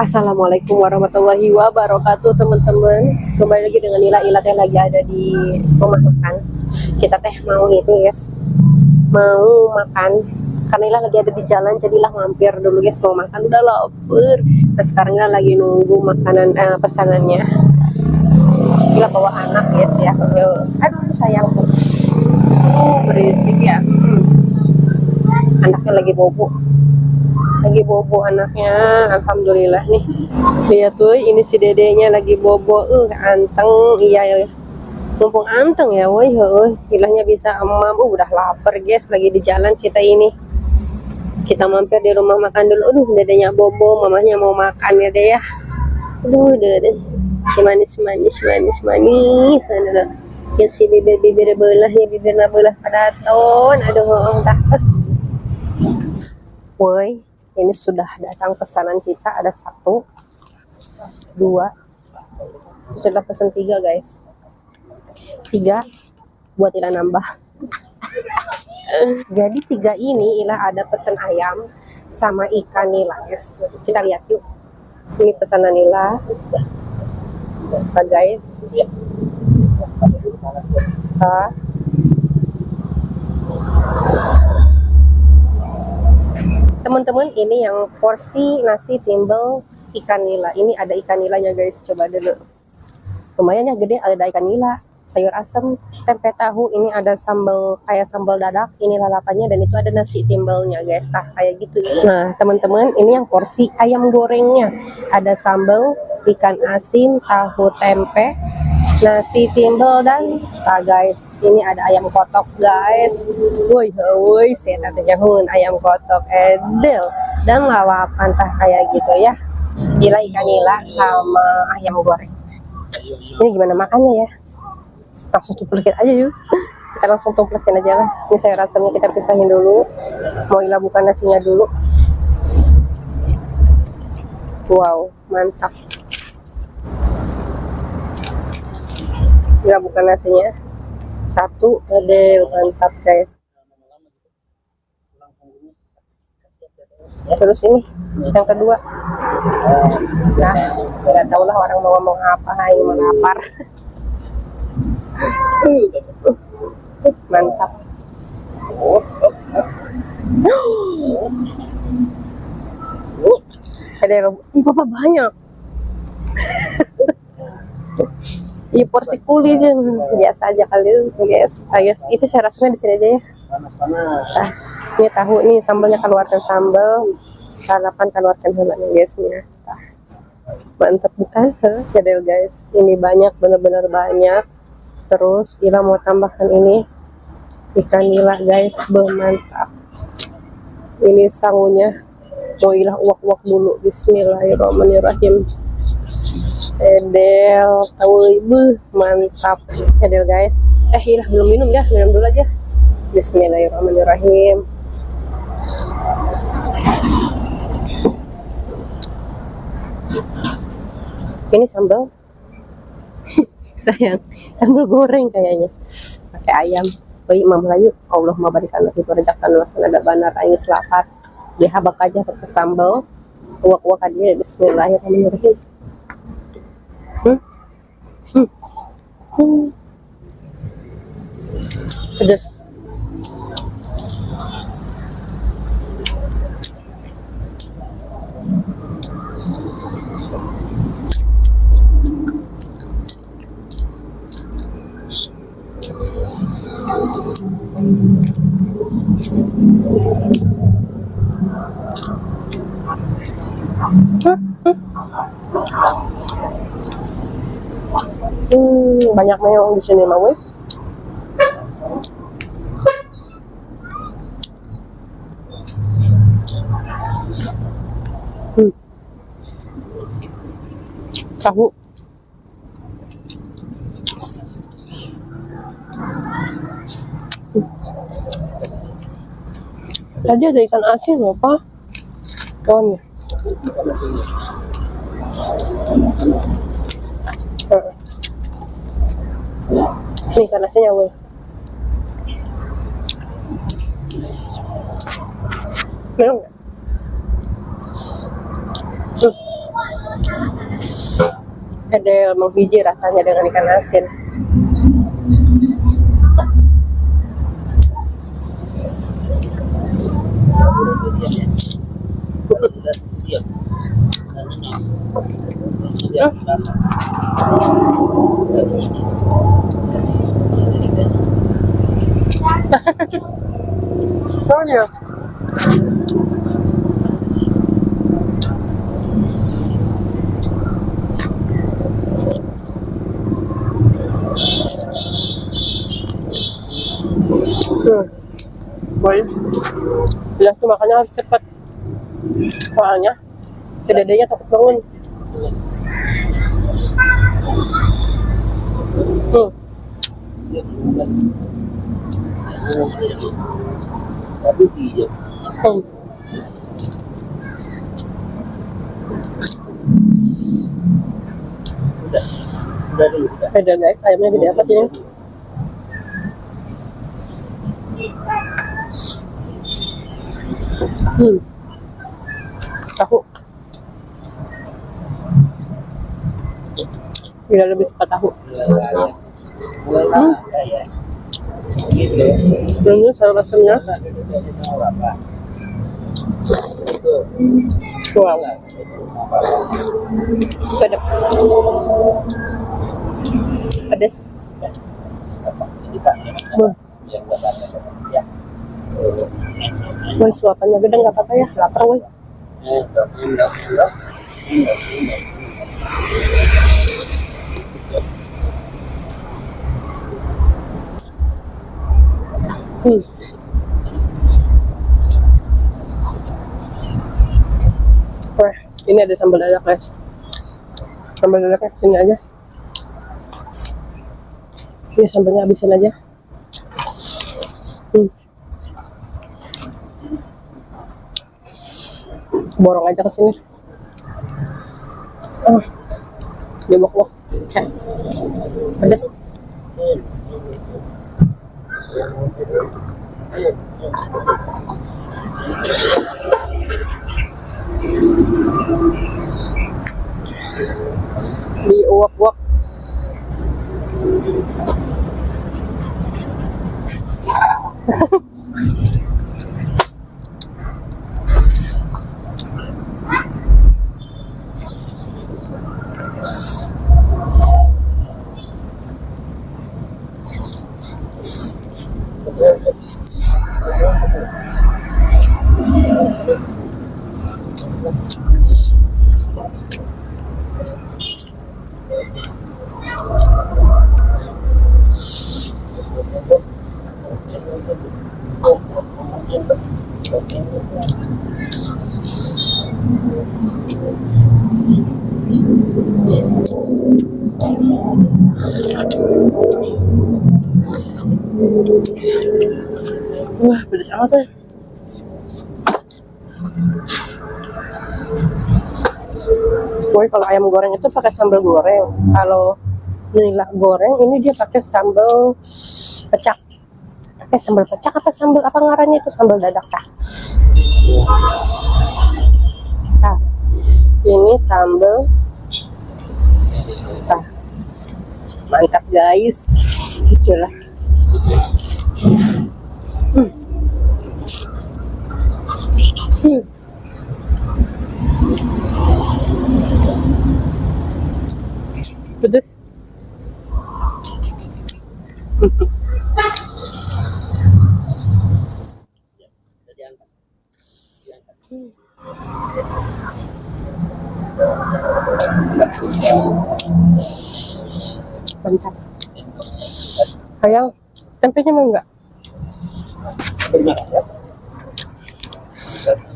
Assalamualaikum warahmatullahi wabarakatuh, teman-teman. Kembali lagi dengan Ila teh lagi ada di rumah makan. Kita teh mau itu guys, mau makan karena Ila lagi ada di jalan, jadilah mampir dulu guys, mau makan, udah lapar. Nah sekarang Ila lagi nunggu makanan pesanannya. Ila bawa anak guys ya. Aduh sayang, berisik ya. Anaknya lagi bobo anaknya. Alhamdulillah nih, lihat tuh, ini si dedenya lagi bobo. Anteng, iya, mumpung anteng ya, woi, hilangnya bisa emam. Udah lapar guys, lagi di jalan kita ini. Kita mampir di rumah makan dulu. Dedenya bobo, mamanya mau makan ya deh ya. Deh, si manis. Ada ya si bibir belah ya, bibirnya belah pada ton. Aduh, entah. Woi, ini sudah datang pesanan kita, ada 1, 2, sudah pesan 3 guys, 3 buat Ila nambah. Jadi 3 ini Ila ada pesan ayam sama ikan nila guys. Kita lihat yuk, ini pesanan Ila guys. Teman-teman, ini yang porsi nasi timbel ikan nila. Ini ada ikan nilanya guys, coba dulu. Lumayan ya, gede, ada ikan nila, sayur asem, tempe tahu, ini ada sambal kayak sambal dadak, ini lalapannya, dan itu ada nasi timbelnya guys. Nah kayak gitu ya. Nah teman-teman, ini yang porsi ayam gorengnya, ada sambal, ikan asin, tahu, tempe, nasi timbel, dan guys, ini ada ayam kotok guys. Woi, saya tanya ayam kotok edel dan lalapan tah kayak gitu ya. Gila, ikan nila sama ayam goreng. Ini gimana makannya ya? Langsung tumpukin aja yuk. Kita langsung tumpukin aja lah. Ini sayur asamnya kita pisahin dulu. Mau Ila buka nasinya dulu. Wow, mantap. Ila buka nasinya. 1, adel, mantap guys. Terus ini yang kedua. Nah, nggak tahu lah orang mau ngomong apa, ini mau lapar. Mantap. Ada Papa banyak. Iya, porsi kuli aja biasa aja kali guys. Guys, itu saya rasanya di sini aja ya. Ini tahu nih, sambalnya keluarkan sambal, lalapan keluarkan hematnya guysnya. Mantap bukan? Jadel guys, ini banyak, bener-bener banyak. Terus Ila mau tambahkan ini ikan nila guys, mantap. Ini sangunya mau Ila uak-uak dulu. Bismillahirrahmanirrahim. Edel, tahu ibu, mantap. Edel guys, Ila belum minum ya, minum dulu aja. Bismillahirrahmanirrahim. Ini sambal sayang, sambal goreng kayaknya pakai ayam. Imam Melayu, Allahumma barik lana fi rezaqan wa ada banar aing selapar. Dihabak aja pakai sambal uak-uak aja. Bismillahirrahmanirrahim. Pedas. Banyak meong di sini mah weh. Tahu. Tadi ada ikan asin apa? Kawannya. Ini ikan asinnya weh. Memang nggak? Ada menghiji rasanya dengan ikan asin. Oh ya. Boy, jelas tuh makanya harus cepat. Soalnya si dedenya takut bangun. Beda guys, ayamnya gede apa ini? Tahu. Bila lebih suka tahu. Ini sayur asamnya. Wow. Sedap. Pedas. Woi, suapannya gede nggak apa-apa ya, lapar woi. Wah, ini ada sambal dadak guys. Sambal dadaknya kesini aja. Ini sambalnya habisin aja. Borong aja ke sini. Dibok-bok. Kayak pedes. Diuap-uap. Wah, pedas amat ya. Woi, kalau ayam goreng itu pakai sambal goreng. Kalau nila goreng ini dia pakai sambal pecak. Pakai sambal pecak apa sambal apa ngarannya itu sambal dadak kah? Nah, ini sambal. Nah, mantap guys. Bismillah. Pedas. Mantap. Sayang, tempenya mau nggak?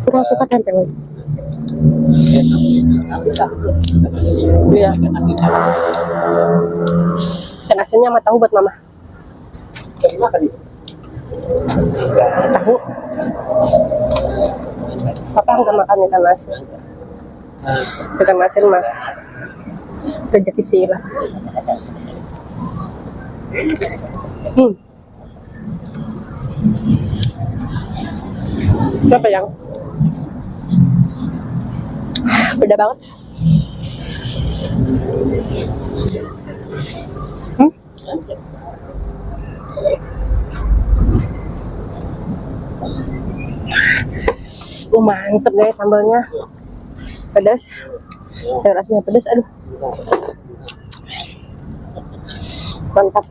Kurang suka tempe, woy. Iya. Ikan asinnya sama tahu buat mama. Tahu. Papa nggak makan ikan asin. Ikan asin mah rezeki Sila. Apa yang? Beda banget. Hmm? Mantep guys sambalnya. Pedas. Sayur asamnya pedas, aduh. Mantap.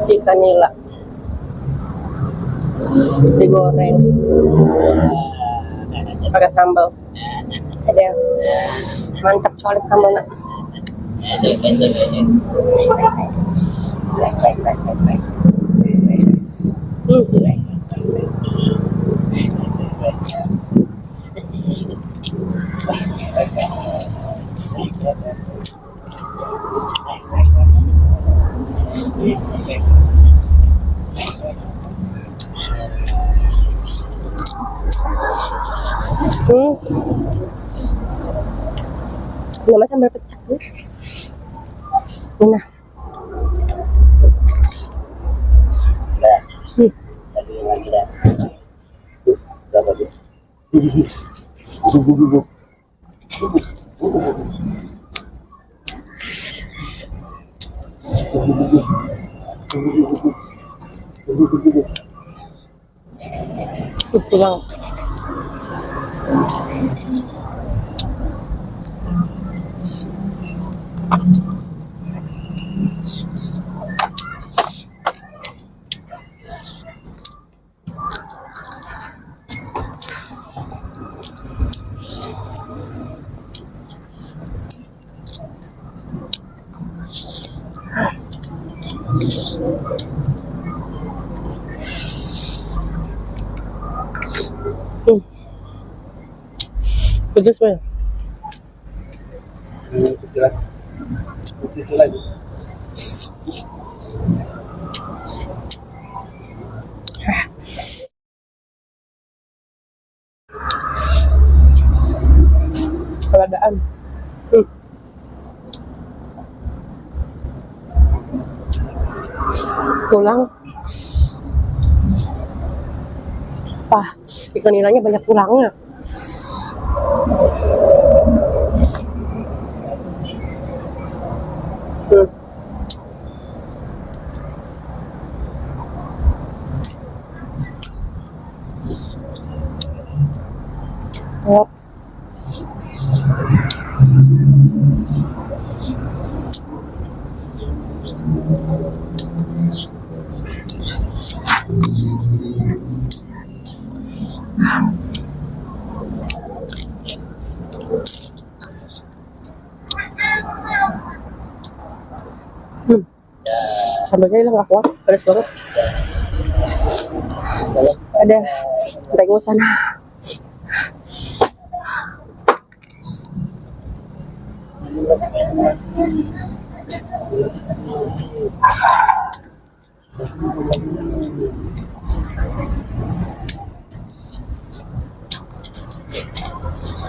Ikan nila digoreng pakai sambal. Ada mantap colet sambalnya. Nama sambal pecak nih. Nah. Pulang. Pedas banget. Lagi. Keadaan. Tulang. Wah, ikan nilainya banyak tulangnya. Yep. Sambalnya hilang, gak kuat, pedas banget. Ada sampai ke sana.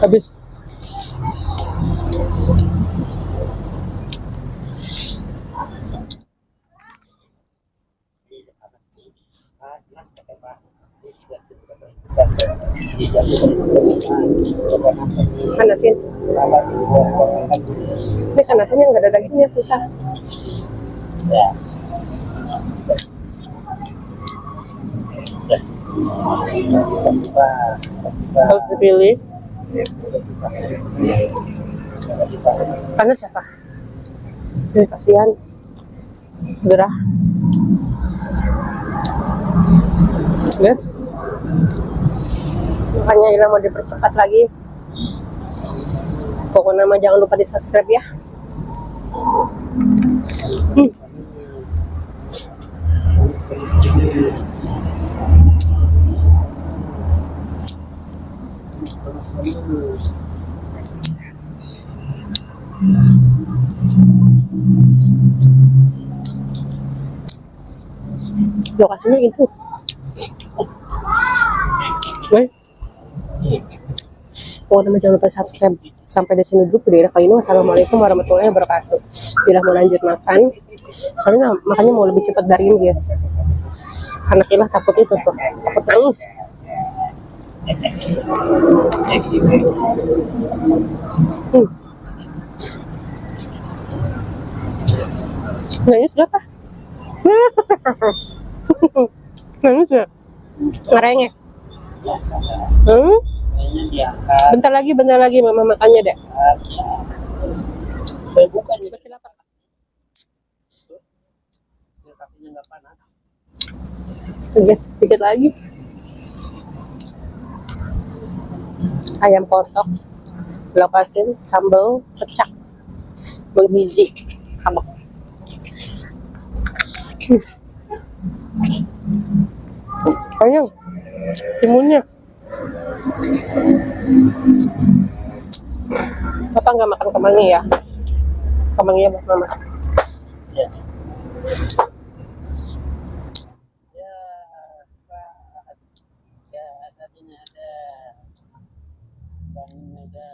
Habis. Panasin. Ini panasinnya nggak ada dagingnya, susah. Harus dipilih. Panas siapa? Ini kasihan. Gerah. Guys. Makanya Ila mau dipercepat lagi. Pokoknya mah jangan lupa di subscribe ya. Lokasinya itu. Pokoknya jangan lupa subscribe. Sampai di sini dulu video kali ini. Wassalamualaikum warahmatullahi wabarakatuh. Bila mau lanjut makan, soalnya makannya mau lebih cepat dari ini guys. Karena Ilah takut itu tuh, takut nangis. Hmm. Nangis berapa? Nangis ya? Ngerengek. Hmm? Bentar lagi mama makannya deh. Saya buka nih. Masih lapar, Pak? Biar kakinya nggak panas. Yes, dikit lagi. Ayam kotok, lepasin sambal pecak, menghiji, habak. Ayam, timunnya. Bapak nggak makan kemangi ya? Kemangi ya, mama. Ya. Ya, Pak. Ya, tadinya ada. Bangun ada.